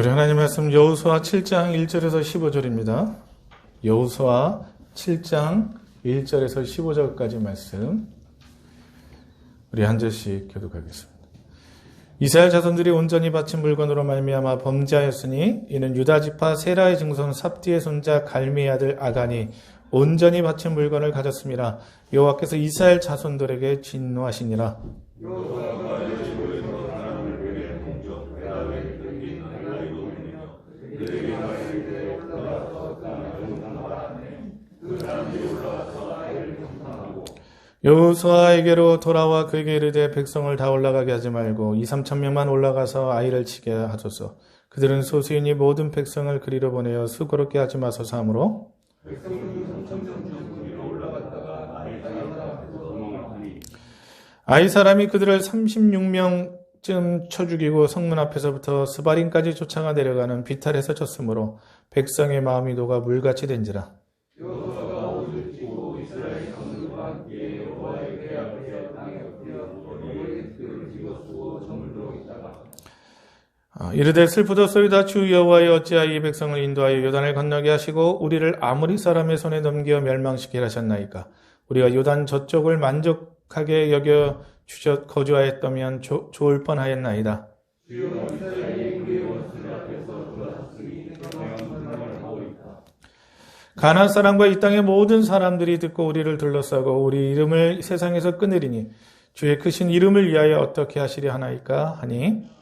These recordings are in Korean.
우리 하나님 말씀 여호수아 7장 1절에서 15절입니다. 여호수아 7장 1절에서 15절까지 말씀 우리 한 절씩 교독하겠습니다. 이스라엘 자손들이 온전히 바친 물건으로 말미암아 범죄하였으니 이는 유다 지파 세라의 증손 삽디의 손자 갈미의 아들 아간이 온전히 바친 물건을 가졌습니다. 여호와께서 이스라엘 자손들에게 진노하시니라. 여호수아에게로 돌아와 그에게 이르되 백성을 다 올라가게 하지 말고 2-3천 명만 올라가서 아이를 치게 하소서. 그들은 소수이니 모든 백성을 그리로 보내어 수고롭게 하지 마소서 하므로 아이 사람이 그들을 36명쯤 쳐 죽이고 성문 앞에서부터 스바림까지 쫓아가 내려가는 비탈에서 쳤으므로 백성의 마음이 녹아 물같이 된지라. 이르되 슬프도소이다. 주 여호와여 어찌하여 이 백성을 인도하여 요단을 건너게 하시고 우리를 아모리 사람의 손에 넘겨 멸망시키려 하셨나이까. 우리가 요단 저쪽을 만족하게 여겨 거주하였다면 좋을 뻔하였나이다. 가나안 사람과 이 땅의 모든 사람들이 듣고 우리를 둘러싸고 우리 이름을 세상에서 끊으리니 주의 크신 이름을 위하여 어떻게 하시려 하나이까 하니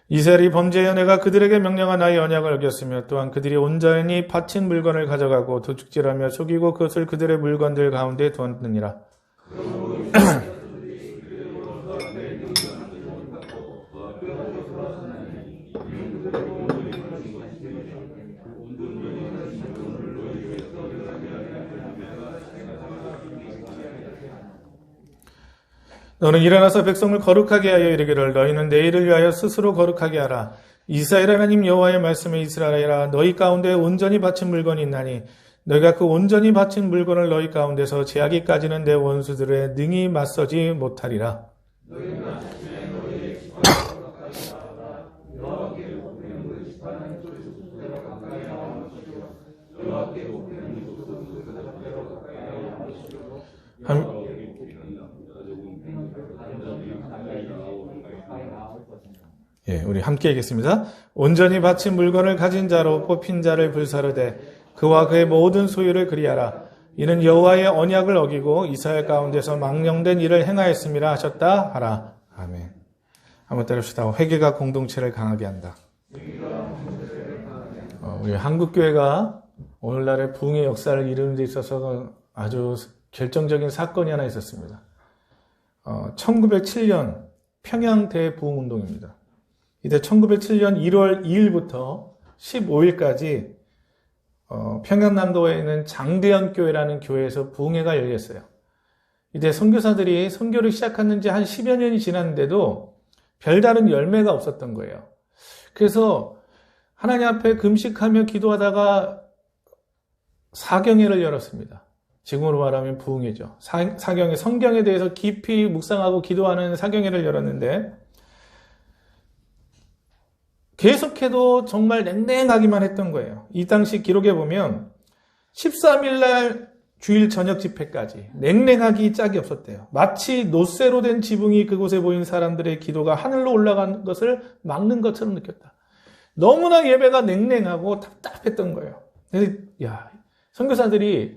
이스라엘이 범죄하여 내가 그들에게 명령한 나의 언약을 어겼으며 또한 그들이 온전히 바친 물건을 가져가고 도둑질하며 속이고 그것을 그들의 물건들 가운데 두었느니라. 너는 일어나서 백성을 거룩하게 하여 이르기를 너희는 내일을 위하여 스스로 거룩하게 하라. 이스라엘 하나님 여호와의 말씀에 이스라엘아 너희 가운데 온전히 바친 물건이 있나니 너희가 그 온전히 바친 물건을 너희 가운데서 제하기까지는 내 원수들에 능히 맞서지 못하리라. 우리 함께 읽겠습니다. 온전히 바친 물건을 가진 자로 뽑힌 자를 불사르되 그와 그의 모든 소유를 그리하라. 이는 여호와의 언약을 어기고 이스라엘 가운데서 망령된 일을 행하였음이라 하셨다 하라. 아멘. 한번 따라합시다. 회개가 공동체를 강하게 한다. 우리 한국교회가 오늘날의 부흥의 역사를 이루는 데 있어서 아주 결정적인 사건이 하나 있었습니다. 1907년 평양 대부흥운동입니다. 이때 1907년 1월 2일부터 15일까지 평양남도에 있는 장대현 교회라는 교회에서 부흥회가 열렸어요. 이때 선교사들이 선교를 시작했는 지 한 10여 년이 지났는데도 별다른 열매가 없었던 거예요. 그래서 하나님 앞에 금식하며 기도하다가 사경회를 열었습니다. 지금으로 말하면 부흥회죠. 사경회, 성경에 대해서 깊이 묵상하고 기도하는 사경회를 열었는데 계속해도 정말 냉랭하기만 했던 거예요. 이 당시 기록에 보면 13일날 주일 저녁 집회까지 냉랭하기 짝이 없었대요. 마치 놋새로 된 지붕이 그곳에 보인 사람들의 기도가 하늘로 올라간 것을 막는 것처럼 느꼈다. 너무나 예배가 냉랭하고 답답했던 거예요. 그래서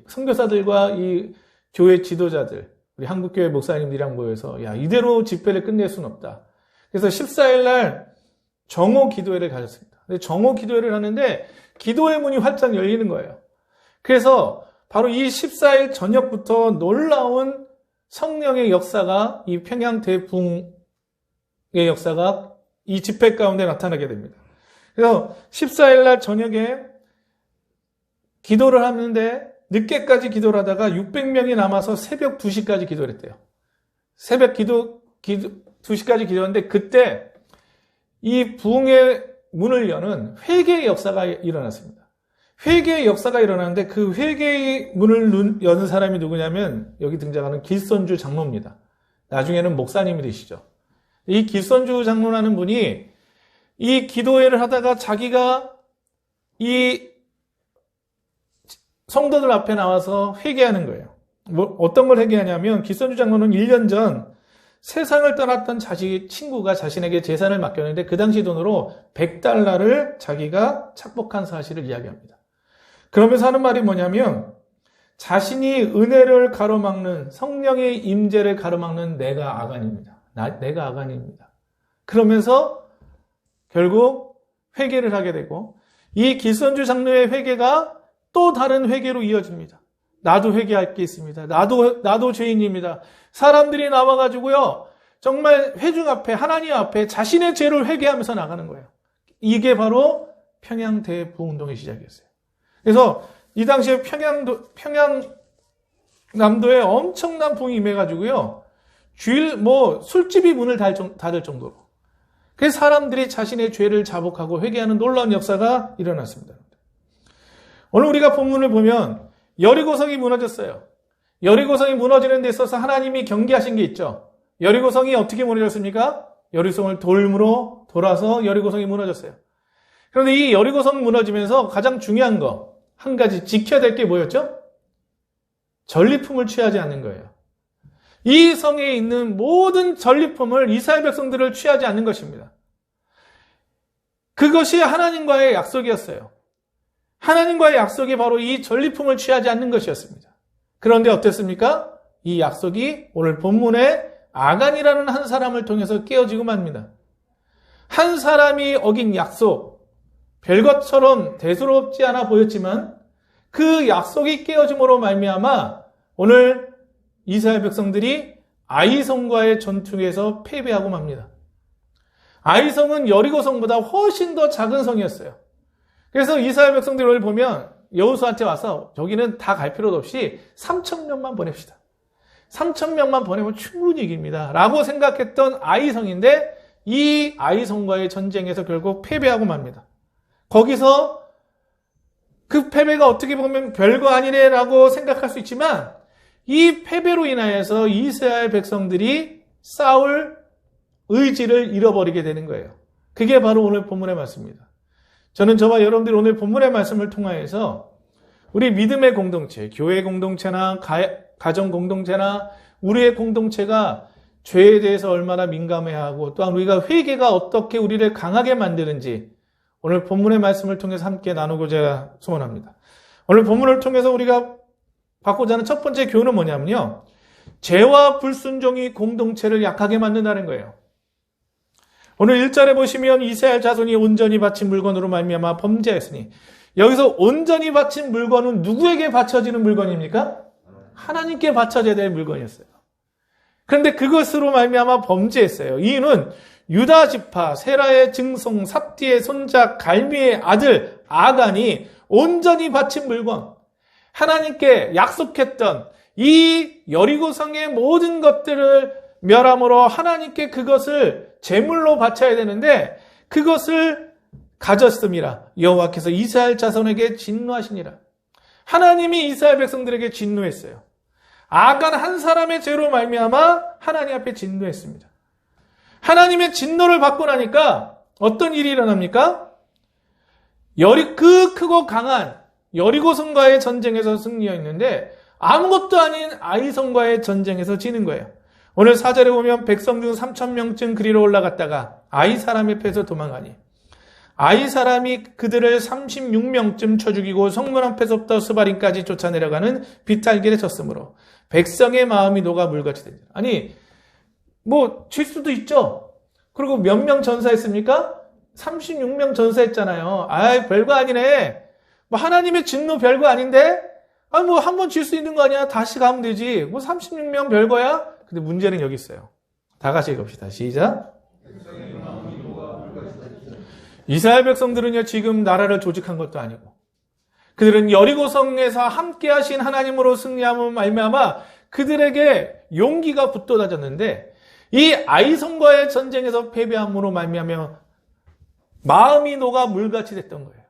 선교사들과 이 교회 지도자들, 우리 한국교회 목사님들이랑 모여서 이대로 집회를 끝낼 수는 없다. 그래서 14일날 정오 기도회를 가졌습니다. 정오 기도회를 하는데 기도의 문이 활짝 열리는 거예요. 그래서 바로 이 14일 저녁부터 놀라운 성령의 역사가 이 평양 대부흥의 역사가 이 집회 가운데 나타나게 됩니다. 그래서 14일 날 저녁에 기도를 하는데 늦게까지 기도를 하다가 600명이 남아서 새벽 2시까지 기도를 했대요. 새벽 2시까지 기도했는데 그때 이 부흥의 문을 여는 회개의 역사가 일어났습니다. 회개의 역사가 일어나는데 그 회개의 문을 여는 사람이 누구냐면 여기 등장하는 길선주 장로입니다. 나중에는 목사님이 되시죠. 이 기선주 장로라는 분이 이 기도회를 하다가 자기가 이 성도들 앞에 나와서 회개하는 거예요. 어떤 걸 회개하냐면 기선주 장로는 1년 전 세상을 떠났던 친구가 자신에게 재산을 맡겼는데 그 당시 돈으로 $100를 자기가 착복한 사실을 이야기합니다. 그러면서 하는 말이 뭐냐면 자신이 은혜를 가로막는 성령의 임재를 가로막는 내가 아간입니다. 내가 아간입니다. 그러면서 결국 회개를 하게 되고 이 기선주 장로의 회개가 또 다른 회개로 이어집니다. 나도 회개할 게 있습니다. 나도 죄인입니다. 사람들이 나와가지고요, 정말 회중 앞에, 하나님 앞에 자신의 죄를 회개하면서 나가는 거예요. 이게 바로 평양대부운동의 시작이었어요. 그래서 이 당시에 평양남도에 엄청난 붕이 임해가지고요, 술집이 문을 닫을 정도로. 그래서 사람들이 자신의 죄를 자복하고 회개하는 놀라운 역사가 일어났습니다. 오늘 우리가 본문을 보면 여리고성이 무너졌어요. 여리고성이 무너지는 데 있어서 하나님이 경계하신 게 있죠. 여리고성이 어떻게 무너졌습니까? 여리고성을 돌므로 돌아서 여리고성이 무너졌어요. 그런데 이 여리고성 무너지면서 가장 중요한 거, 한 가지 지켜야 될 게 뭐였죠? 전리품을 취하지 않는 거예요. 이 성에 있는 모든 전리품을 이스라엘 백성들을 취하지 않는 것입니다. 그것이 하나님과의 약속이었어요. 하나님과의 약속이 바로 이 전리품을 취하지 않는 것이었습니다. 그런데 어땠습니까? 이 약속이 오늘 본문에 아간이라는 한 사람을 통해서 깨어지고 맙니다. 한 사람이 어긴 약속, 별것처럼 대수롭지 않아 보였지만 그 약속이 깨어짐으로 말미암아 오늘 이스라엘 백성들이 아이성과의 전투에서 패배하고 맙니다. 아이성은 여리고성보다 훨씬 더 작은 성이었어요. 그래서 이스라엘 백성들이 오늘 보면 여호수아한테 와서 저기는 다 갈 필요도 없이 3,000명만 보냅시다. 3,000명만 보내면 충분히 이깁니다. 라고 생각했던 아이성인데 이 아이성과의 전쟁에서 결국 패배하고 맙니다. 거기서 그 패배가 어떻게 보면 별거 아니네 라고 생각할 수 있지만 이 패배로 인하여서 이스라엘 백성들이 싸울 의지를 잃어버리게 되는 거예요. 그게 바로 오늘 본문의 말씀입니다. 저는 저와 여러분들이 오늘 본문의 말씀을 통하여서 우리 믿음의 공동체, 교회 공동체나 가정 공동체나 우리의 공동체가 죄에 대해서 얼마나 민감해야 하고 또한 우리가 회개가 어떻게 우리를 강하게 만드는지 오늘 본문의 말씀을 통해서 함께 나누고자 소원합니다. 오늘 본문을 통해서 우리가 받고자 하는 첫 번째 교훈은 뭐냐면요. 죄와 불순종이 공동체를 약하게 만든다는 거예요. 오늘 1절에 보시면 이스라엘 자손이 온전히 바친 물건으로 말미암아 범죄하였으니 여기서 온전히 바친 물건은 누구에게 바쳐지는 물건입니까? 하나님께 바쳐져야 될 물건이었어요. 그런데 그것으로 말미암아 범죄했어요. 이유는 유다 지파 세라의 증손 삽디의 손자 갈미의 아들 아간이 온전히 바친 물건, 하나님께 약속했던 이 여리고성의 모든 것들을 멸함으로 하나님께 그것을 제물로 바쳐야 되는데 그것을 가졌음이라 여호와께서 이스라엘 자손에게 진노하시니라. 하나님이 이스라엘 백성들에게 진노했어요. 아간 한 사람의 죄로 말미암아 하나님 앞에 진노했습니다. 하나님의 진노를 받고 나니까 어떤 일이 일어납니까? 그 크고 강한 여리고성과의 전쟁에서 승리했는데 아무것도 아닌 아이성과의 전쟁에서 지는 거예요. 오늘 4절에 보면 백성 중 3,000명쯤 그리로 올라갔다가 아이 사람의 패에서 도망가니 아이 사람이 그들을 36명쯤 쳐 죽이고 성문 앞에서부터 스바림까지 쫓아내려가는 비탈길에 쳤으므로 백성의 마음이 녹아 물같이 되니라. 아니 질 수도 있죠. 그리고 몇 명 전사했습니까? 36명 전사했잖아요. 별거 아니네. 하나님의 진노 별거 아닌데? 한 번 질 수 있는 거 아니야? 다시 가면 되지. 36명 별거야? 근데 문제는 여기 있어요. 다 같이 읽읍시다. 시작. 이스라엘 백성들은요, 지금 나라를 조직한 것도 아니고, 그들은 여리고성에서 함께 하신 하나님으로 승리함을 말미암아 그들에게 용기가 붙돋아졌는데, 이 아이성과의 전쟁에서 패배함으로 말미암아 마음이 녹아 물같이 됐던 거예요.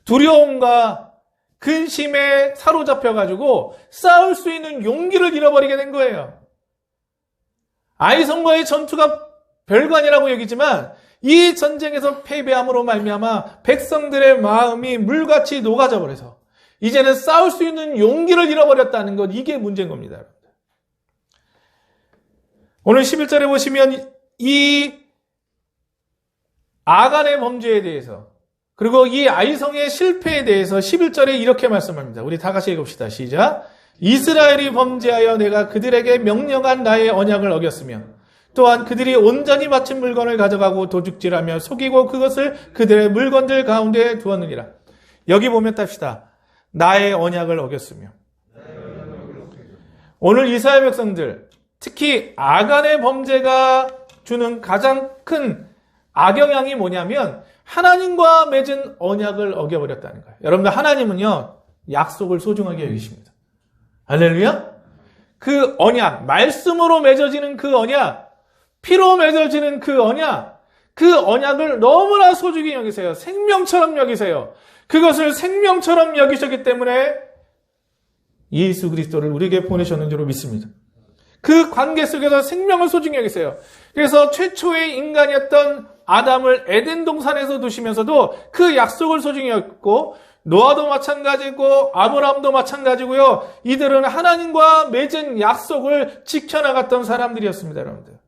두려움과 근심에 사로잡혀가지고 싸울 수 있는 용기를 잃어버리게 된 거예요. 아이성과의 전투가 별거 아니라고 여기지만 이 전쟁에서 패배함으로 말미암아 백성들의 마음이 물같이 녹아져 버려서 이제는 싸울 수 있는 용기를 잃어버렸다는 것, 이게 문제인 겁니다. 오늘 11절에 보시면 이 아간의 범죄에 대해서, 그리고 이 아이성의 실패에 대해서 11절에 이렇게 말씀합니다. 우리 다 같이 읽읍시다. 시작. 이스라엘이 범죄하여 내가 그들에게 명령한 나의 언약을 어겼으며 또한 그들이 온전히 바친 물건을 가져가고 도둑질하며 속이고 그것을 그들의 물건들 가운데 두었느니라. 여기 보면 땁시다. 나의 언약을 어겼으며. 오늘 이스라엘 백성들, 특히 아간의 범죄가 주는 가장 큰 악영향이 뭐냐면 하나님과 맺은 언약을 어겨버렸다는 거예요. 여러분들, 하나님은요, 약속을 소중하게 여기십니다. 할렐루야? 그 언약, 말씀으로 맺어지는 그 언약, 피로 맺어지는 그 언약을 너무나 소중히 여기세요. 생명처럼 여기세요. 그것을 생명처럼 여기셨기 때문에 예수 그리스도를 우리에게 보내셨는 줄로 믿습니다. 그 관계 속에서 생명을 소중히 여기세요. 그래서 최초의 인간이었던 아담을 에덴 동산에서 두시면서도 그 약속을 소중히 여겼고, 노아도 마찬가지고 아브라함도 마찬가지고요. 이들은 하나님과 맺은 약속을 지켜나갔던 사람들이었습니다, 여러분들.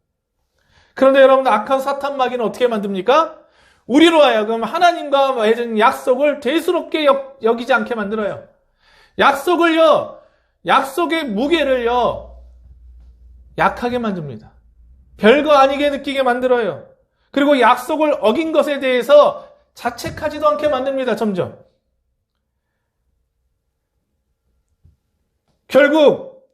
그런데 여러분들, 악한 사탄 마귀는 어떻게 만듭니까? 우리로 하여금 하나님과 맺은 약속을 대수롭게 여기지 않게 만들어요. 약속의 무게를요, 약하게 만듭니다. 별거 아니게 느끼게 만들어요. 그리고 약속을 어긴 것에 대해서 자책하지도 않게 만듭니다, 점점. 결국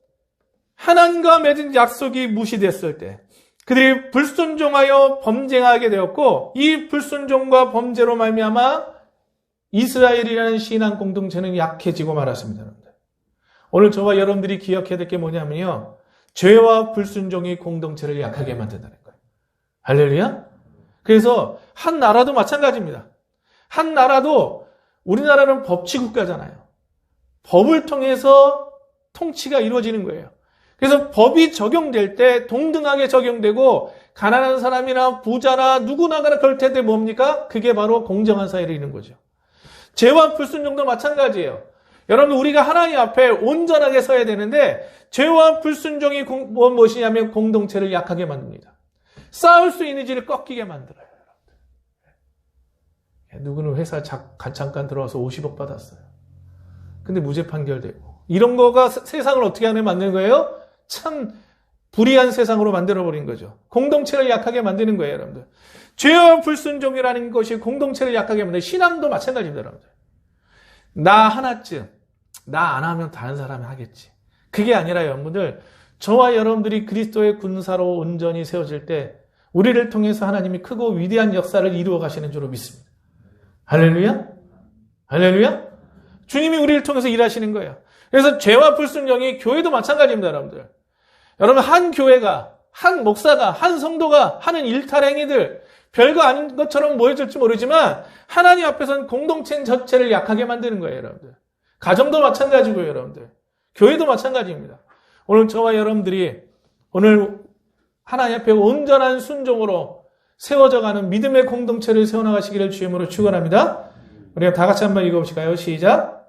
하나님과 맺은 약속이 무시됐을 때 그들이 불순종하여 범죄하게 되었고, 이 불순종과 범죄로 말미암아 이스라엘이라는 신앙 공동체는 약해지고 말았습니다. 오늘 저와 여러분들이 기억해야 될 게 뭐냐면요, 죄와 불순종이 공동체를 약하게 만든다는 거예요. 할렐루야? 그래서 한 나라도 마찬가지입니다. 한 나라도, 우리나라는 법치국가잖아요. 법을 통해서 통치가 이루어지는 거예요. 그래서 법이 적용될 때 동등하게 적용되고, 가난한 사람이나 부자나 누구나 그럴 텐데 뭡니까? 그게 바로 공정한 사회를 이루는 거죠. 죄와 불순종도 마찬가지예요. 여러분, 우리가 하나님 앞에 온전하게 서야 되는데 죄와 불순종이 무엇이냐면 공동체를 약하게 만듭니다. 싸울 수 있는지를 꺾이게 만들어요. 누구는 회사 잠깐 들어와서 50억 받았어요. 근데 무죄 판결되고, 이런 거가 세상을 어떻게 하냐 만드는 거예요? 참 불의한 세상으로 만들어버린 거죠. 공동체를 약하게 만드는 거예요, 여러분들. 죄와 불순종이라는 것이 공동체를 약하게 만드는, 신앙도 마찬가지입니다, 여러분들. 나 하나쯤, 나 안 하면 다른 사람이 하겠지. 그게 아니라 여러분들, 저와 여러분들이 그리스도의 군사로 온전히 세워질 때 우리를 통해서 하나님이 크고 위대한 역사를 이루어 가시는 줄로 믿습니다. 할렐루야? 할렐루야? 주님이 우리를 통해서 일하시는 거예요. 그래서 죄와 불순종이, 교회도 마찬가지입니다, 여러분들. 여러분, 한 교회가, 한 목사가, 한 성도가 하는 일탈행위들, 별거 아닌 것처럼 보여질지 모르지만 하나님 앞에서는 공동체 전체를 약하게 만드는 거예요, 여러분들. 가정도 마찬가지고요, 여러분들. 교회도 마찬가지입니다. 오늘 저와 여러분들이 오늘 하나님 앞에 온전한 순종으로 세워져가는 믿음의 공동체를 세워나가시기를 주님으로 축원합니다. 우리가 다 같이 한번 읽어보실까요? 시작.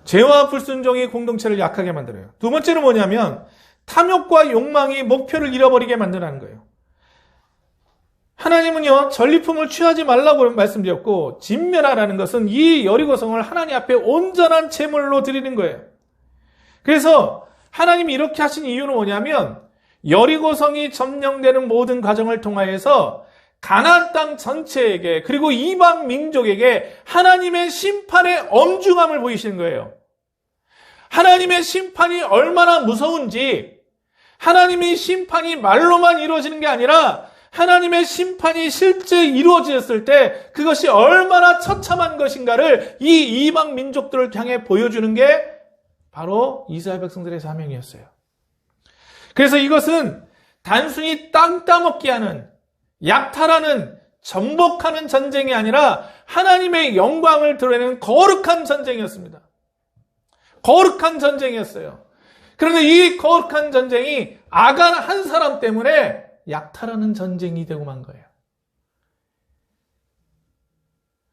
죄와 불순종이 공동체를 약하게 만들어요. 두 번째는 뭐냐면 탐욕과 욕망이 목표를 잃어버리게 만드는 거예요. 하나님은요, 전리품을 취하지 말라고 말씀드렸고, 진멸하라는 것은 이 여리고성을 하나님 앞에 온전한 제물로 드리는 거예요. 그래서 하나님이 이렇게 하신 이유는 뭐냐면, 여리고성이 점령되는 모든 과정을 통하여서 가나안 땅 전체에게, 그리고 이방 민족에게 하나님의 심판의 엄중함을 보이시는 거예요. 하나님의 심판이 얼마나 무서운지, 하나님의 심판이 말로만 이루어지는 게 아니라 하나님의 심판이 실제 이루어졌을 때 그것이 얼마나 처참한 것인가를 이 이방 민족들을 향해 보여주는 게 바로 이스라엘 백성들의 사명이었어요. 그래서 이것은 단순히 땅 따먹게 하는, 약탈하는, 정복하는 전쟁이 아니라 하나님의 영광을 드러내는 거룩한 전쟁이었습니다. 거룩한 전쟁이었어요. 그런데 이 거룩한 전쟁이 아간 한 사람 때문에 약탈하는 전쟁이 되고 만 거예요.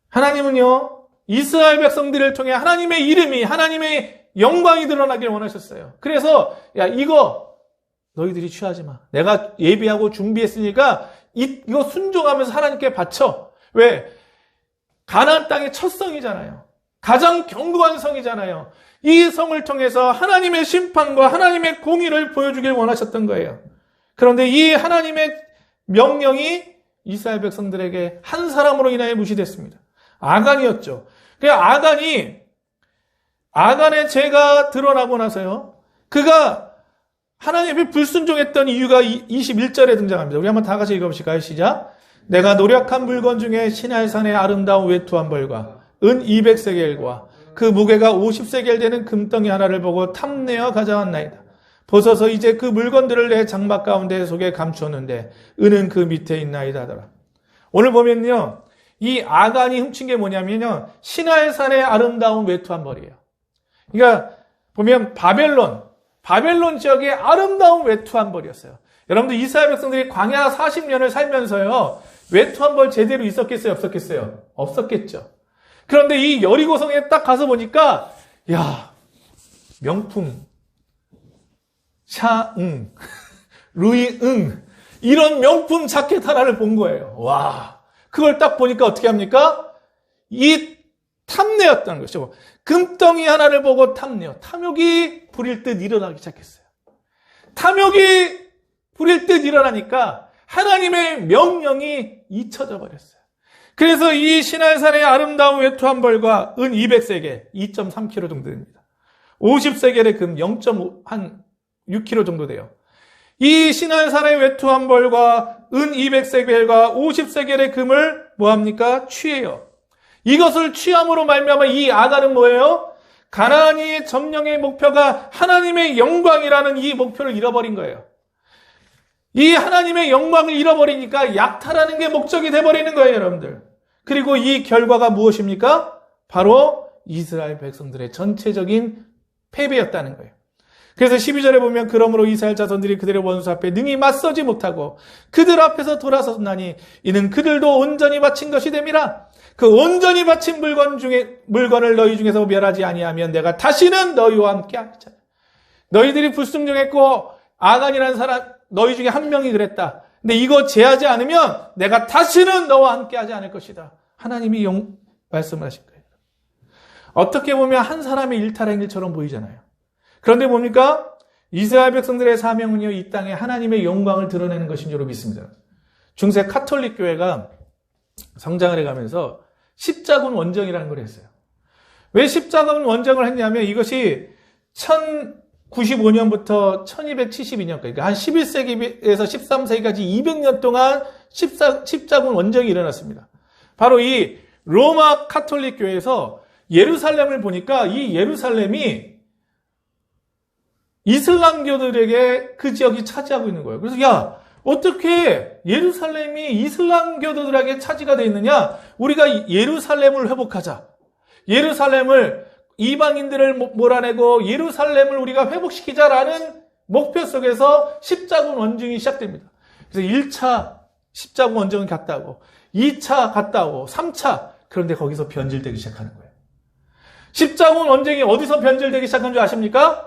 하나님은요, 이스라엘 백성들을 통해 하나님의 이름이, 하나님의 영광이 드러나길 원하셨어요. 그래서 야, 이거 너희들이 취하지 마. 내가 예비하고 준비했으니까 이거 순종하면서 하나님께 바쳐. 왜? 가나안 땅의 첫 성이잖아요. 가장 견고한 성이잖아요. 이 성을 통해서 하나님의 심판과 하나님의 공의를 보여주길 원하셨던 거예요. 그런데 이 하나님의 명령이 이스라엘 백성들에게 한 사람으로 인하여 무시됐습니다. 아간이었죠. 그 아간의 죄가 드러나고 나서요. 그가 하나님의 불순종했던 이유가 21절에 등장합니다. 우리 한번 다 같이 읽어보실까요? 시작. 내가 노력한 물건 중에 시날산의 아름다운 외투한 벌과 은 200세겔과 그 무게가 50세겔 되는 금덩이 하나를 보고 탐내어 가져왔나이다. 벗어서 이제 그 물건들을 내 장막 가운데 속에 감추었는데 은은 그 밑에 있나이다 하더라. 오늘 보면요. 이 아간이 훔친 게 뭐냐면요. 시날산의 아름다운 외투한 벌이에요. 그러니까 보면 바벨론 지역의 아름다운 외투한 벌이었어요. 여러분들 이스라엘 백성들이 광야 40년을 살면서요. 외투한 벌 제대로 있었겠어요? 없었겠어요? 없었겠죠. 그런데 이 여리고성에 딱 가서 보니까 야, 명품 샤응, 루이응 이런 명품 자켓 하나를 본 거예요. 와, 그걸 딱 보니까 어떻게 합니까? 이 탐내었다는 것이죠. 금덩이 하나를 보고 탐욕이 부릴 듯 일어나기 시작했어요. 탐욕이 부릴 듯 일어나니까 하나님의 명령이 잊혀져 버렸어요. 그래서 이 시날산의 아름다운 외투한 벌과 은 200세겔, 2.3kg 정도 됩니다. 50세겔의 금 0.6kg 정도 돼요. 이 시날산의 외투한 벌과 은 200세겔과 50세겔의 금을 뭐합니까? 취해요. 이것을 취함으로 말미암아 이 아간은 뭐예요? 가나안의 점령의 목표가 하나님의 영광이라는 이 목표를 잃어버린 거예요. 이 하나님의 영광을 잃어버리니까 약탈하는 게 목적이 돼버리는 거예요, 여러분들. 그리고 이 결과가 무엇입니까? 바로 이스라엘 백성들의 전체적인 패배였다는 거예요. 그래서 12절에 보면 그러므로 이스라엘 자손들이 그들의 원수 앞에 능히 맞서지 못하고 그들 앞에서 돌아섰나니 이는 그들도 온전히 바친 것이 됨이라. 그 온전히 바친 물건을 너희 중에서 멸하지 아니하면 내가 다시는 너희와 함께 하겠다. 너희들이 불순종했고 아간이라는 사람 너희 중에 한 명이 그랬다. 근데 이거 제하지 않으면 내가 다시는 너와 함께 하지 않을 것이다. 하나님이 말씀을 하신 거예요. 어떻게 보면 한 사람의 일탈한 일처럼 보이잖아요. 그런데 뭡니까? 이스라엘 백성들의 사명은요, 이 땅에 하나님의 영광을 드러내는 것인 줄로 믿습니다. 중세 카톨릭 교회가 성장을 해가면서 십자군 원정이라는 걸 했어요. 왜 십자군 원정을 했냐면 이것이 1095년부터 1272년까지, 그러니까 한 11세기에서 13세기까지 200년 동안 십자군 원정이 일어났습니다. 바로 이 로마 카톨릭 교회에서 예루살렘을 보니까 이 예루살렘이 이슬람교들에게 그 지역이 차지하고 있는 거예요. 그래서 야, 어떻게 예루살렘이 이슬람교도들에게 차지가 되어 있느냐? 우리가 예루살렘을 회복하자. 예루살렘을 이방인들을 몰아내고 예루살렘을 우리가 회복시키자라는 목표 속에서 십자군 원정이 시작됩니다. 그래서 1차 십자군 원정은 갔다 오고 2차 갔다 오고 3차 그런데 거기서 변질되기 시작하는 거예요. 십자군 원정이 어디서 변질되기 시작한 줄 아십니까?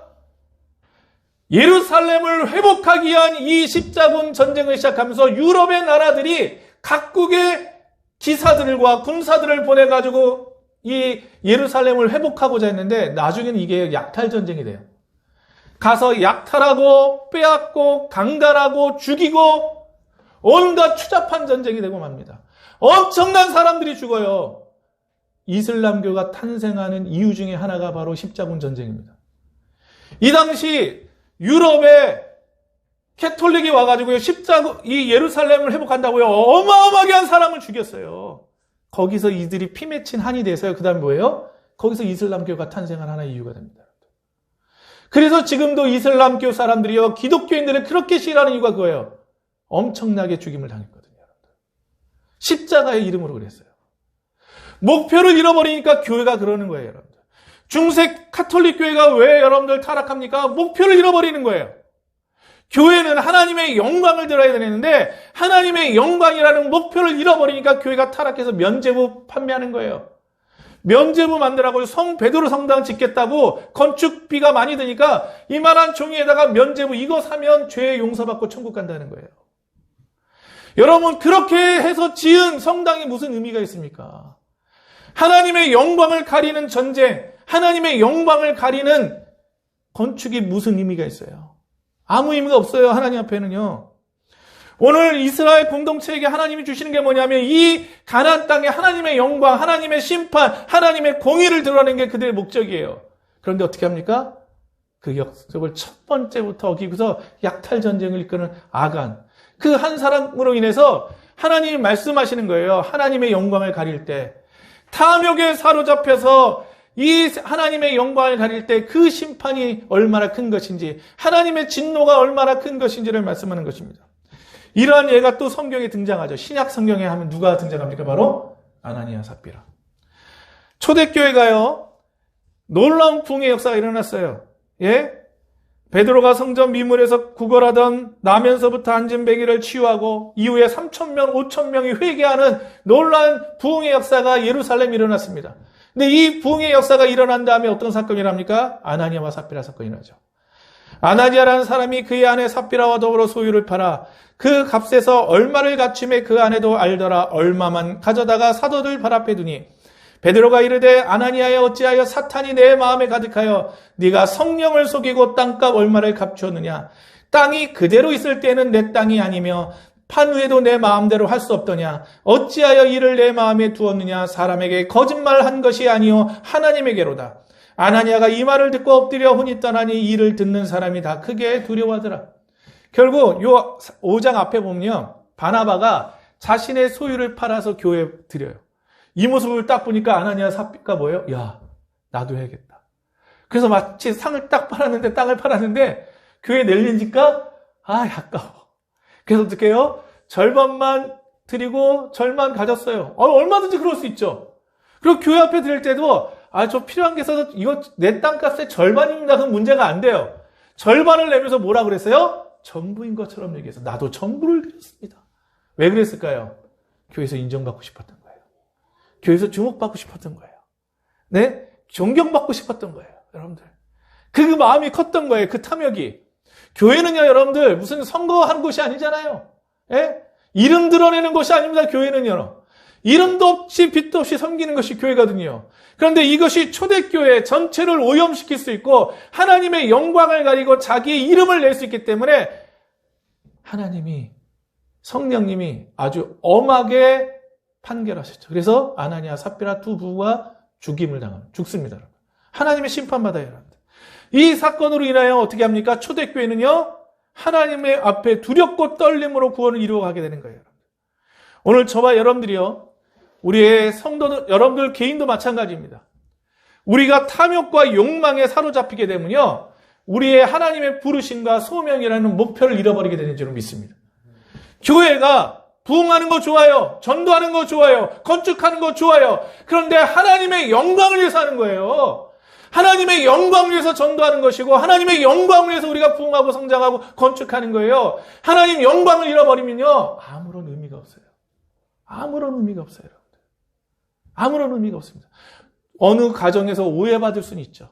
예루살렘을 회복하기 위한 이 십자군 전쟁을 시작하면서 유럽의 나라들이 각국의 기사들과 군사들을 보내가지고 이 예루살렘을 회복하고자 했는데 나중에는 이게 약탈 전쟁이 돼요. 가서 약탈하고 빼앗고 강간하고 죽이고 온갖 추잡한 전쟁이 되고 맙니다. 엄청난 사람들이 죽어요. 이슬람교가 탄생하는 이유 중에 하나가 바로 십자군 전쟁입니다. 이 당시 유럽에 캐톨릭이 와가지고요, 이 예루살렘을 회복한다고요, 어마어마하게 한 사람을 죽였어요. 거기서 이들이 피 맺힌 한이 돼서요, 그 다음에 뭐예요? 거기서 이슬람교가 탄생한 하나의 이유가 됩니다. 그래서 지금도 이슬람교 사람들이요, 기독교인들을 그렇게 싫어하는 이유가 그거예요. 엄청나게 죽임을 당했거든요. 십자가의 이름으로 그랬어요. 목표를 잃어버리니까 교회가 그러는 거예요, 여러분들. 중세 카톨릭 교회가 왜 여러분들 타락합니까? 목표를 잃어버리는 거예요. 교회는 하나님의 영광을 들어야 되는데 하나님의 영광이라는 목표를 잃어버리니까 교회가 타락해서 면죄부 판매하는 거예요. 면죄부 만들라고 성 베드로 성당 짓겠다고 건축비가 많이 드니까 이만한 종이에다가 면죄부 이거 사면 죄 용서받고 천국 간다는 거예요. 여러분 그렇게 해서 지은 성당이 무슨 의미가 있습니까? 하나님의 영광을 가리는 전쟁, 하나님의 영광을 가리는 건축이 무슨 의미가 있어요? 아무 의미가 없어요. 하나님 앞에는요. 오늘 이스라엘 공동체에게 하나님이 주시는 게 뭐냐면 이 가나안 땅에 하나님의 영광, 하나님의 심판, 하나님의 공의를 드러내는 게 그들의 목적이에요. 그런데 어떻게 합니까? 그 약속을 첫 번째부터 어기고서 약탈 전쟁을 이끄는 아간. 그 한 사람으로 인해서 하나님이 말씀하시는 거예요. 하나님의 영광을 가릴 때. 탐욕에 사로잡혀서 이 하나님의 영광을 가릴 때 그 심판이 얼마나 큰 것인지, 하나님의 진노가 얼마나 큰 것인지를 말씀하는 것입니다. 이러한 예가 또 성경에 등장하죠. 신약 성경에 하면 누가 등장합니까? 바로 아나니아 삽비라. 초대교회가요, 놀라운 부흥의 역사가 일어났어요. 예? 베드로가 성전 미문에서 구걸하던 나면서부터 앉은 베개를 치유하고 이후에 3,000명, 5,000명이 회개하는 놀라운 부흥의 역사가 예루살렘에 일어났습니다. 근데 이 부흥의 역사가 일어난 다음에 어떤 사건이 일어납니까? 아나니아와 삽비라 사건이 일어나죠. 아나니아라는 사람이 그의 아내 삽비라와 더불어 소유를 팔아 그 값에서 얼마를 갖춤에 그 아내도 알더라. 얼마만 가져다가 사도들 발 앞에 두니 베드로가 이르되 아나니아여 어찌하여 사탄이 내 마음에 가득하여 네가 성령을 속이고 땅값 얼마를 값추었느냐. 땅이 그대로 있을 때는 내 땅이 아니며 판 후에도 내 마음대로 할 수 없더냐. 어찌하여 이를 내 마음에 두었느냐. 사람에게 거짓말한 것이 아니요 하나님에게로다. 아나니아가 이 말을 듣고 엎드려 혼이 떠나니 이를 듣는 사람이 다 크게 두려워하더라. 결국 요 5장 앞에 보면요, 바나바가 자신의 소유를 팔아서 교회에 드려요. 이 모습을 딱 보니까 아나니아 삽비가 뭐예요? 야, 나도 해야겠다. 그래서 마치 땅을 팔았는데 교회에 내리니까 아까워. 그래서 어떻게 해요? 절반만 드리고 절반 가졌어요. 얼마든지 그럴 수 있죠. 그리고 교회 앞에 드릴 때도 저 필요한 게 있어서 이거 내 땅값의 절반입니다. 그건 문제가 안 돼요. 절반을 내면서 뭐라 그랬어요? 전부인 것처럼 얘기해서 나도 전부를 드렸습니다. 왜 그랬을까요? 교회에서 인정받고 싶었던 거예요. 교회에서 주목받고 싶었던 거예요. 네? 존경받고 싶었던 거예요. 여러분들. 그 마음이 컸던 거예요. 그 탐욕이. 교회는요, 여러분들, 무슨 선거하는 곳이 아니잖아요. 예? 이름 드러내는 곳이 아닙니다. 교회는요. 이름도 없이 빛도 없이 섬기는 것이 교회거든요. 그런데 이것이 초대교회 전체를 오염시킬 수 있고 하나님의 영광을 가리고 자기의 이름을 낼 수 있기 때문에 하나님이, 성령님이 아주 엄하게 판결하셨죠. 그래서 아나니아 삽비라 두 부부가 죽습니다. 하나님의 심판받아야 합니다. 이 사건으로 인하여 어떻게 합니까? 초대교회는요, 하나님의 앞에 두렵고 떨림으로 구원을 이루어가게 되는 거예요. 오늘 저와 여러분들이요, 우리의 성도들, 여러분들 개인도 마찬가지입니다. 우리가 탐욕과 욕망에 사로잡히게 되면요, 우리의 하나님의 부르심과 소명이라는 목표를 잃어버리게 되는 줄 믿습니다. 교회가 부흥하는 거 좋아요. 전도하는 거 좋아요. 건축하는 거 좋아요. 그런데 하나님의 영광을 위해서 하는 거예요. 하나님의 영광을 위해서 전도하는 것이고 하나님의 영광을 위해서 우리가 부흥하고 성장하고 건축하는 거예요. 하나님 영광을 잃어버리면요, 아무런 의미가 없어요. 아무런 의미가 없어요. 여러분들. 아무런 의미가 없습니다. 어느 가정에서 오해받을 수는 있죠.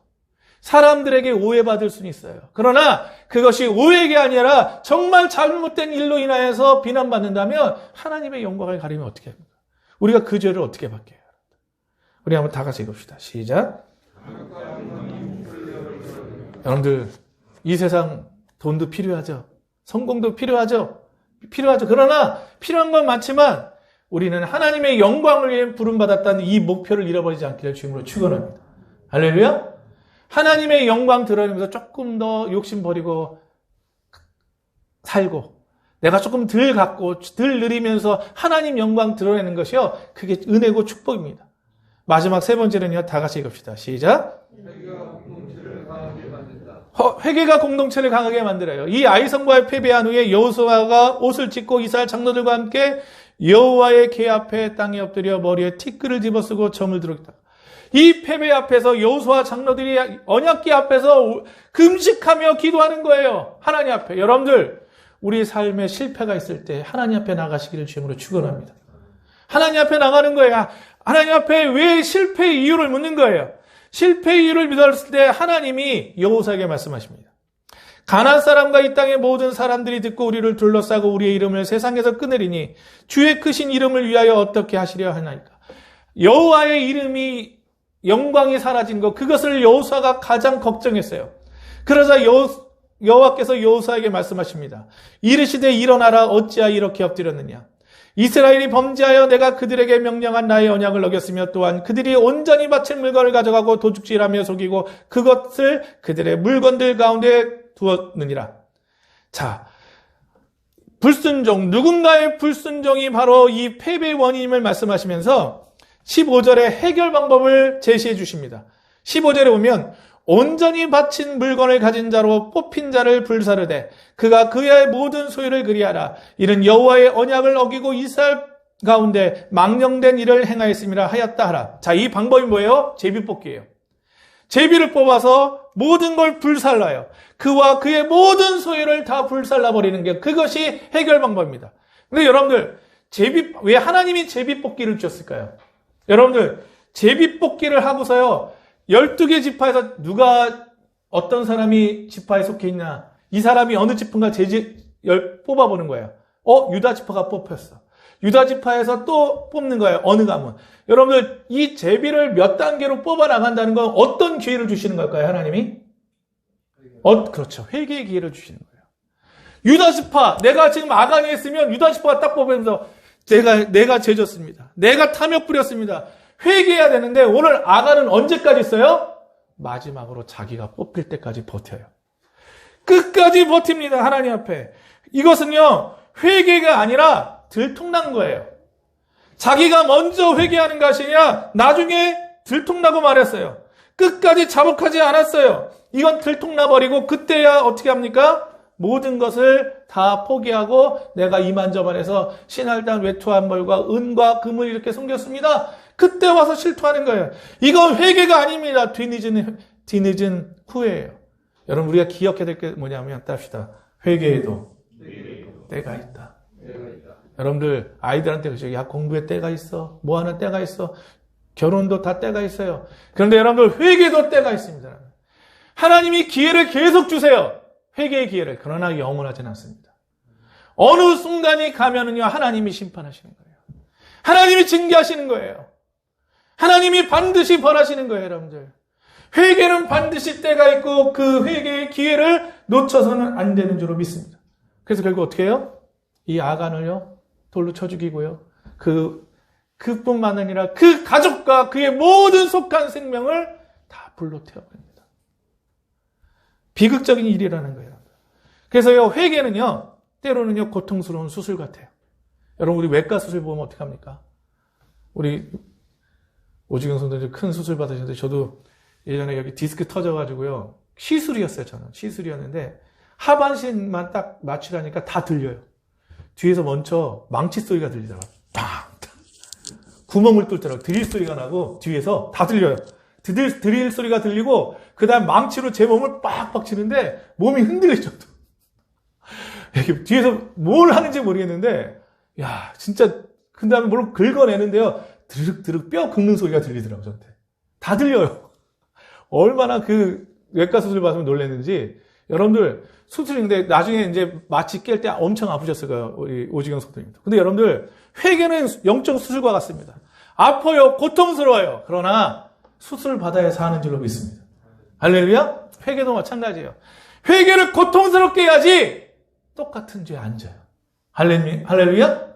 사람들에게 오해받을 수는 있어요. 그러나 그것이 오해가 아니라 정말 잘못된 일로 인하여서 비난받는다면 하나님의 영광을 가리면 어떻게 합니까? 우리가 그 죄를 어떻게 받게요? 우리 한번 다 같이 읽읍시다. 시작. 여러분들, 이 세상 돈도 필요하죠. 성공도 필요하죠. 그러나 필요한 건 많지만 우리는 하나님의 영광을 위해 부름받았다는 이 목표를 잃어버리지 않기를 주님으로 축원합니다. 할렐루야. 하나님의 영광 드러내면서 조금 더 욕심 버리고 살고 내가 조금 덜 갖고 덜 누리면서 하나님 영광 드러내는 것이요, 그게 은혜고 축복입니다. 마지막 세 번째는요, 다 같이 읽읍시다. 시작. 회개가 공동체를 강하게 만들어요. 이 아이성과의 패배한 후에 여호수아가 옷을 찢고 이스라엘 장로들과 함께 여호와의 궤 앞에 땅에 엎드려 머리에 티끌을 집어쓰고 점을 들었다. 이 패배 앞에서 여호수아 장로들이 언약궤 앞에서 금식하며 기도하는 거예요. 하나님 앞에. 여러분들, 우리 삶에 실패가 있을 때 하나님 앞에 나가시기를 주님으로 축원합니다. 하나님 앞에 나가는 거예요. 하나님 앞에 왜 실패의 이유를 묻는 거예요. 실패의 이유를 믿었을 때 하나님이 여호수아에게 말씀하십니다. 가나안 사람과 이 땅의 모든 사람들이 듣고 우리를 둘러싸고 우리의 이름을 세상에서 끊으리니 주의 크신 이름을 위하여 어떻게 하시려 하나이까. 여호와의 이름이 영광이 사라진 것, 그것을 여호수아가 가장 걱정했어요. 그러자 여호와께서 여호수아에게 말씀하십니다. 이르시되 일어나라, 어찌하여 이렇게 엎드렸느냐. 이스라엘이 범죄하여 내가 그들에게 명령한 나의 언약을 어겼으며 또한 그들이 온전히 바친 물건을 가져가고 도둑질하며 속이고 그것을 그들의 물건들 가운데 두었느니라. 자, 불순종, 누군가의 불순종이 바로 이 패배의 원인임을 말씀하시면서 15절에 해결 방법을 제시해 주십니다. 15절에 보면 온전히 바친 물건을 가진 자로 뽑힌 자를 불사르되 그가 그의 모든 소유를 그리하라. 이는 여호와의 언약을 어기고 이스라엘 가운데 망령된 일을 행하였음이라 하였다 하라. 자, 이 방법이 뭐예요? 제비뽑기예요. 제비를 뽑아서 모든 걸 불살라요. 그와 그의 모든 소유를 다 불살라버리는 게 그것이 해결 방법입니다. 근데 여러분들, 왜 하나님이 제비뽑기를 주셨을까요? 여러분들, 제비뽑기를 하고서요, 12개 지파에서 누가 어떤 사람이 지파에 속해 있나, 이 사람이 어느 지파인가 뽑아보는 거예요. 유다 지파가 뽑혔어. 유다 지파에서 또 뽑는 거예요. 어느 가문. 여러분들, 이 제비를 몇 단계로 뽑아 나간다는 건 어떤 기회를 주시는 걸까요, 하나님이? 그렇죠. 회개의 기회를 주시는 거예요. 유다 지파, 내가 지금 아간에 있으면 유다 지파가 딱 뽑으면서 내가 죄졌습니다. 내가 탐욕 부렸습니다. 회개해야 되는데 오늘 아간은 언제까지 있어요? 마지막으로 자기가 뽑힐 때까지 버텨요. 끝까지 버팁니다. 하나님 앞에. 이것은요, 회개가 아니라 들통난 거예요. 자기가 먼저 회개하는 것이 아니라 나중에 들통나고 말했어요. 끝까지 자복하지 않았어요. 이건 들통나버리고 그때야 어떻게 합니까? 모든 것을 다 포기하고 내가 이만저만해서 신할단 외투한벌과 은과 금을 이렇게 섬겼습니다. 그때 와서 실토하는 거예요. 이건 회개가 아닙니다. 뒤늦은 후회예요. 여러분, 우리가 기억해야 될 게 뭐냐면, 답시다. 회개에도 때가 있다. 여러분들, 아이들한테 그러죠. 야, 공부에 때가 있어. 뭐 하는 때가 있어. 결혼도 다 때가 있어요. 그런데 여러분들, 회개도 때가 있습니다. 하나님이 기회를 계속 주세요. 회개의 기회를. 그러나 영원하지는 않습니다. 어느 순간이 가면은요, 하나님이 심판하시는 거예요. 하나님이 징계하시는 거예요. 하나님이 반드시 벌하시는 거예요, 여러분들. 회개는 반드시 때가 있고 그 회개의 기회를 놓쳐서는 안 되는 줄로 믿습니다. 그래서 결국 어떻게 해요? 이 아간을요, 돌로 쳐 죽이고요. 그뿐만 아니라 그 가족과 그의 모든 속한 생명을 다 불로 태워버립니다. 비극적인 일이라는 거예요. 그래서요, 회개는요, 때로는요, 고통스러운 수술 같아요. 여러분, 우리 외과 수술 보면 어떡합니까? 우리 오지경 선생님 큰 수술 받으셨는데, 저도 예전에 여기 디스크 터져가지고요, 시술이었어요, 저는. 시술이었는데, 하반신만 딱 맞추라니까 다 들려요. 뒤에서 먼저 망치 소리가 들리더라고요. 팡! 구멍을 뚫더라고요. 드릴 소리가 나고, 뒤에서 다 들려요. 드릴 소리가 들리고, 그 다음 망치로 제 몸을 빡빡 치는데, 몸이 흔들릴 정도. 뒤에서 뭘 하는지 모르겠는데, 야, 진짜, 그 다음에 뭘 긁어내는데요. 드륵드륵 뼈 긁는 소리가 들리더라고요, 저한테. 다 들려요. 얼마나 그 외과 수술 받으면 놀랐는지. 여러분들, 수술인데 나중에 이제 마취 깰 때 엄청 아프셨을 거예요, 우리 오지경 선생님도. 근데 여러분들, 회개는 영적 수술과 같습니다. 아파요, 고통스러워요. 그러나 수술을 받아야 사는 줄로 믿습니다. 할렐루야? 회개도 마찬가지예요. 회개를 고통스럽게 해야지 똑같은 죄에 안 져요. 할렐루야?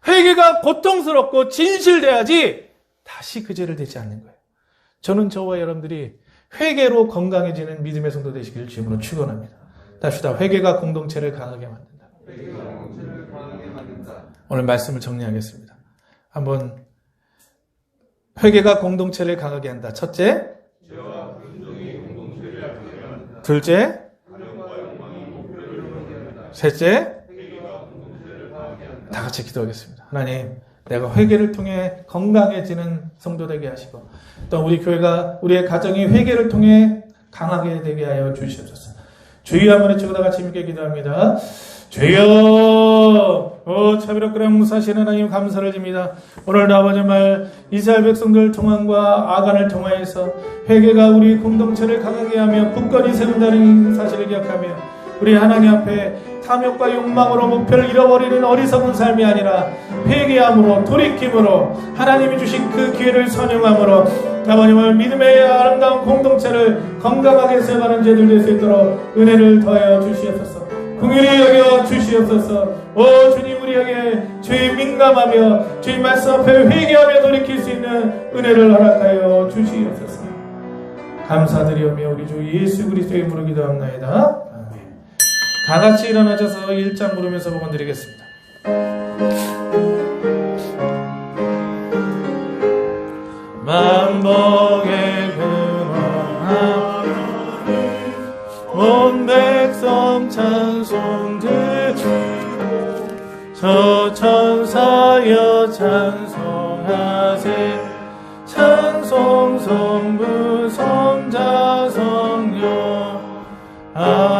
회개가 고통스럽고 진실돼야지 다시 그 죄를 되지 않는 거예요. 저는 저와 여러분들이 회개로 건강해지는 믿음의 성도 되시기를 주님으로 축원합니다. 답시다. 회개가 공동체를 강하게 만든다. 오늘 말씀을 정리하겠습니다. 한번 회개가 공동체를 강하게 한다. 첫째, 둘째, 셋째, 다 같이 기도하겠습니다. 하나님, 내가 회개를 통해 건강해지는 성도 되게 하시고 또 우리 교회가 우리의 가정이 회개를 통해 강하게 되게 하여 주시옵소서. 주여 한번 외치고 다 같이 함께 기도합니다. 주여 차비롭고 무사하신 하나님 감사를 드립니다. 오늘도 아버지 말 이스라엘 백성들 통한과 아간을 통하여서 회개가 우리 공동체를 강하게 하며 굳건히 세운다는 사실을 기억하며 우리 하나님 앞에 탐욕과 욕망으로 목표를 잃어버리는 어리석은 삶이 아니라 회개함으로 돌이킴으로 하나님이 주신 그 기회를 선용함으로 아버님을 믿음의 아름다운 공동체를 건강하게 세워가는 죄들 될 수 있도록 은혜를 더하여 주시옵소서. 긍휼히 여겨 주시옵소서. 오 주님 우리에게 주의 민감하며 주의 말씀 앞에 회개하며 돌이킬 수 있는 은혜를 허락하여 주시옵소서. 감사드리오며 우리 주 예수 그리스도의 이름으로 기도합나이다. 아멘. 다 같이 일어나셔서 1장 부르면서 복원 드리겠습니다. 만복의 근원함 온 백성 찬송들 저 천사여 찬송하세 찬송 성부 성자 성령 아멘.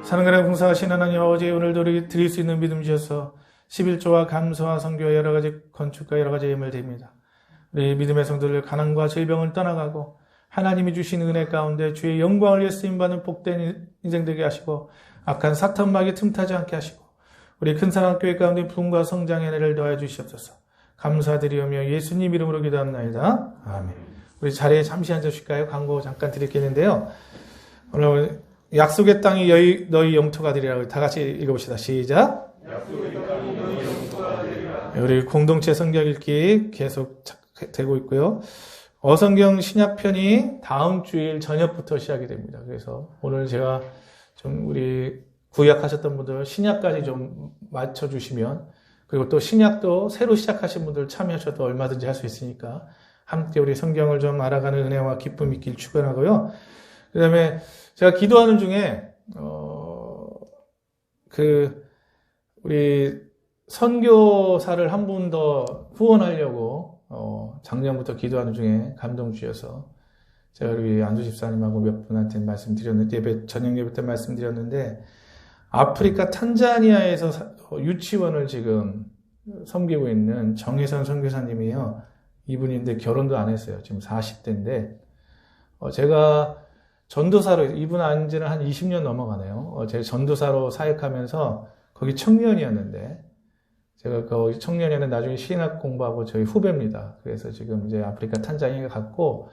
사랑하는 공사하신 하나님 아버지 오늘도 우리 드릴 수 있는 믿음 주셔서 11조와 감사와 선교와 여러 가지 건축과 여러 가지 예물 드립니다. 우리 믿음의 성도들 가난과 질병을 떠나가고 하나님이 주신 은혜 가운데 주의 영광을 위해 쓰임받는 복된 인생 되게 하시고 악한 사탄 마귀 틈타지 않게 하시고 우리 큰 사랑교회 가운데 부흥과 성장의 은혜를 더해 주시옵소서. 감사드리오며 예수님 이름으로 기도합나이다. 아멘. 우리 자리에 잠시 앉으실까요? 광고 잠깐 드리겠는데요. 오늘 약속의 땅이 너희 영토가 되리라고 다 같이 읽어봅시다. 시작. 우리 공동체 성경 읽기 계속 되고 있고요. 어성경 신약편이 다음 주일 저녁부터 시작이 됩니다. 그래서 오늘 제가 좀 우리 구약하셨던 분들 신약까지 좀 맞춰주시면 그리고 또 신약도 새로 시작하신 분들 참여하셔도 얼마든지 할 수 있으니까 함께 우리 성경을 좀 알아가는 은혜와 기쁨 있길 축원하고요. 그 다음에 제가 기도하는 중에 우리 선교사를 한 분 더 후원하려고 작년부터 기도하는 중에 감동 주셔서 제가 우리 안수 집사님하고 몇 분한테 말씀드렸는데 저녁 예배 때 말씀드렸는데 아프리카 탄자니아에서 유치원을 지금 섬기고 있는 정혜선 선교사님이에요. 이분인데 결혼도 안 했어요. 지금 40대인데 제가 전도사로 이분 안 지는 한 20년 넘어가네요. 제가 전도사로 사역하면서 거기 청년이었는데 제가 거기 청년에는 나중에 신학 공부하고 저희 후배입니다. 그래서 지금 이제 아프리카 탄자니아 갔고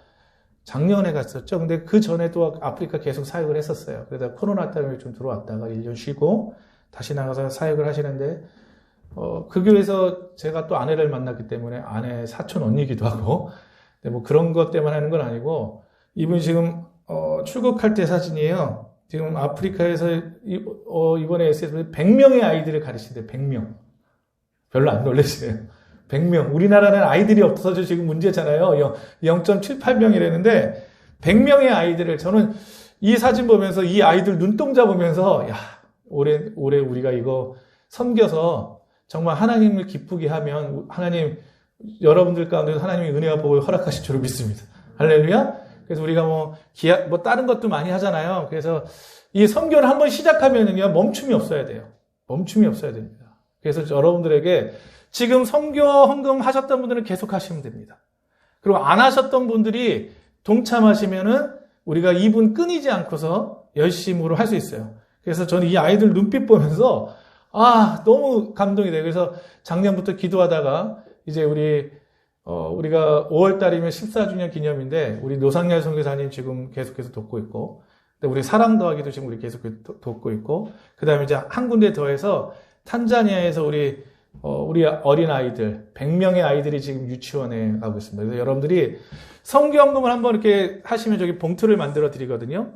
작년에 갔었죠. 근데 그 전에도 아프리카 계속 사역을 했었어요. 그러다 코로나 때문에 좀 들어왔다가 1년 쉬고 다시 나가서 사역을 하시는데 그 교회에서 제가 또 아내를 만났기 때문에 아내 사촌 언니기도 하고 근데 뭐 그런 것 때문에 하는 건 아니고 이분 지금 출국할 때 사진이에요. 지금 아프리카에서 이번에 SS에서 100명의 아이들을 가르치는데 100명. 별로 안 놀라시네요. 100명. 우리나라는 아이들이 없어서 지금 문제잖아요. 0.78명이라는데 100명의 아이들을 저는 이 사진 보면서 이 아이들 눈동자 보면서 야 올해 우리가 이거 섬겨서 정말 하나님을 기쁘게 하면 하나님 여러분들 가운데 하나님의 은혜와 복을 허락하실 줄로 믿습니다. 할렐루야. 그래서 우리가 뭐 다른 것도 많이 하잖아요. 그래서 이 선교를 한번 시작하면은요 멈춤이 없어야 돼요. 멈춤이 없어야 됩니다. 그래서 여러분들에게 지금 선교 헌금 하셨던 분들은 계속 하시면 됩니다. 그리고 안 하셨던 분들이 동참하시면은 우리가 이분 끊이지 않고서 열심으로 할 수 있어요. 그래서 저는 이 아이들 눈빛 보면서 너무 감동이 돼요. 그래서 작년부터 기도하다가 이제 우리가 5월 달이면 14주년 기념인데 우리 노상열 선교사님 지금 계속해서 돕고 있고 우리 사랑 더하기도 지금 우리 계속 돕고 있고 그다음에 이제 한 군데 더해서 탄자니아에서 우리 어린 아이들 100명의 아이들이 지금 유치원에 가고 있습니다. 그래서 여러분들이 선교헌금을 한번 이렇게 하시면 저기 봉투를 만들어 드리거든요.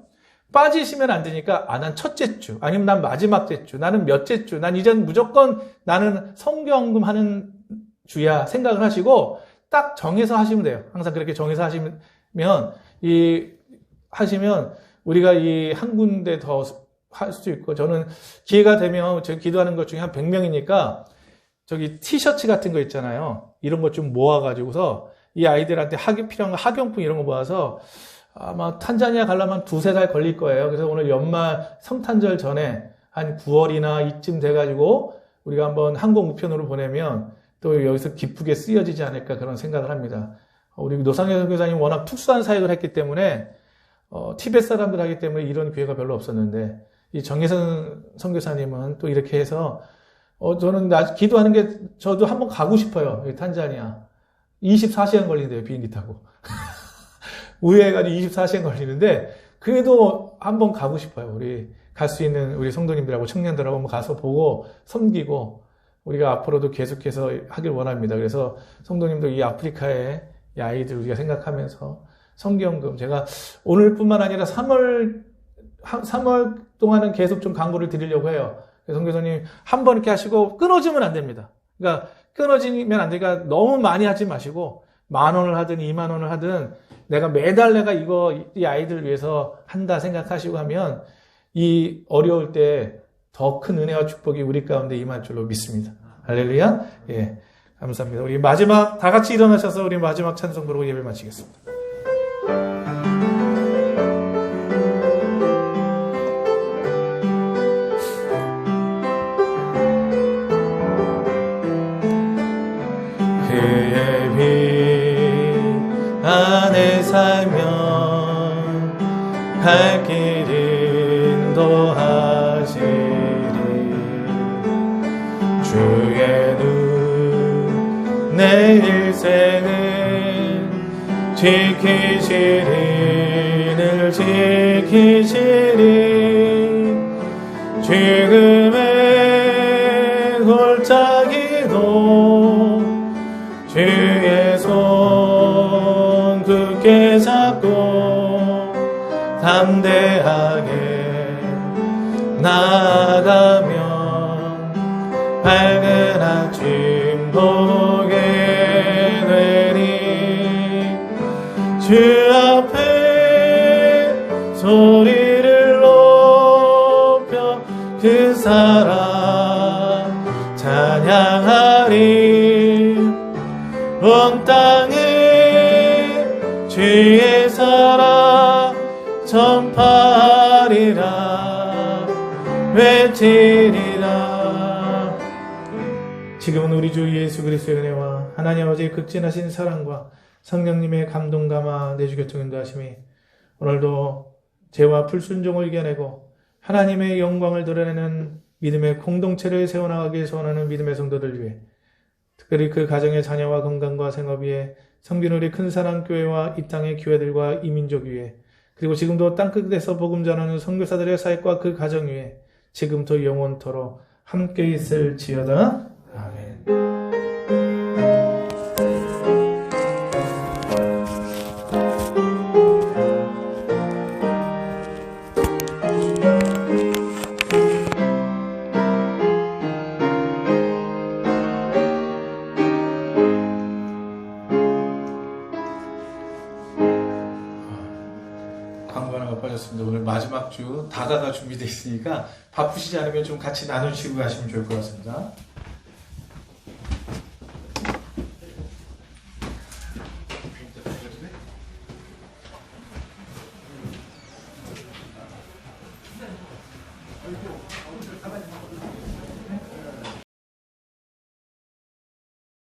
빠지시면 안 되니까 난 첫째 주 아니면 난 마지막째 주 나는 몇째 주 난 이젠 무조건 나는 선교헌금 하는 주야 생각을 하시고 딱 정해서 하시면 돼요. 항상 그렇게 정해서 하시면 우리가 이 한 군데 더 할 수 있고 저는 기회가 되면 제가 기도하는 것 중에 한 100명이니까 저기 티셔츠 같은 거 있잖아요. 이런 거 좀 모아가지고서 이 아이들한테 필요한 거, 학용품 이런 거 모아서 아마 탄자니아 가려면 2-3달 걸릴 거예요. 그래서 오늘 연말 성탄절 전에 한 9월이나 이쯤 돼가지고 우리가 한번 항공 우편으로 보내면 또 여기서 기쁘게 쓰여지지 않을까 그런 생각을 합니다. 우리 노상현 선교사님 워낙 특수한 사역을 했기 때문에 티벳 사람들 하기 때문에 이런 기회가 별로 없었는데 이 정혜선 선교사님은 또 이렇게 해서 저는 기도하는 게 저도 한번 가고 싶어요. 탄자니아 24시간 걸린대요. 비행기 타고 우회해가지고 24시간 걸리는데 그래도 한번 가고 싶어요. 우리 갈 수 있는 우리 성도님들하고 청년들하고 한번 가서 보고 섬기고 우리가 앞으로도 계속해서 하길 원합니다. 그래서 성도님도 이 아프리카의 이 아이들 우리가 생각하면서 성경금 제가 오늘뿐만 아니라 3월 동안은 계속 좀 광고를 드리려고 해요. 성교사님 한 번 이렇게 하시고 끊어지면 안 됩니다. 그러니까 끊어지면 안 되니까 너무 많이 하지 마시고 10,000원을 하든 20,000원을 하든 매달 내가 이 아이들을 위해서 한다 생각하시고 하면 이 어려울 때 더 큰 은혜와 축복이 우리 가운데 임할 줄로 믿습니다. 할렐루야. 예. 감사합니다. 우리 마지막 다 같이 일어나셔서 우리 마지막 찬송 부르고 예배 마치겠습니다. 그의 빛 안에 살면 갈 길 인도하시리 주의 눈 내 일생을 지키시리 늘 지키시리 지금의 골짜기도 주의 손 굳게 잡고 담대하게 나아가면 밝은 아침 보게 되리 주 앞에 소리를 높여 그 사랑 찬양하리 온 땅에 주의 사랑 전파하리라 외치리라. 지금은 우리 주 예수 그리스도의 은혜와 하나님 아버지의 극진하신 사랑과 성령님의 감동 감화 내주 교통 인도하심이 오늘도 죄와 불순종을 이겨내고 하나님의 영광을 드러내는 믿음의 공동체를 세워나가기 소원하는 믿음의 성도들 위해 특별히 그 가정의 자녀와 건강과 생업 위에 섬기는 우리 큰사랑교회와 이 땅의 교회들과 이민족 위에 그리고 지금도 땅끝에서 복음 전하는 선교사들의 사역과 그 가정 위에 지금부터 영원토록 함께 있을지어다. 아멘. 오늘 마지막 주 다가가 준비되어 있으니까 바쁘시지 않으면 좀 같이 나누시고 가시면 좋을 것 같습니다.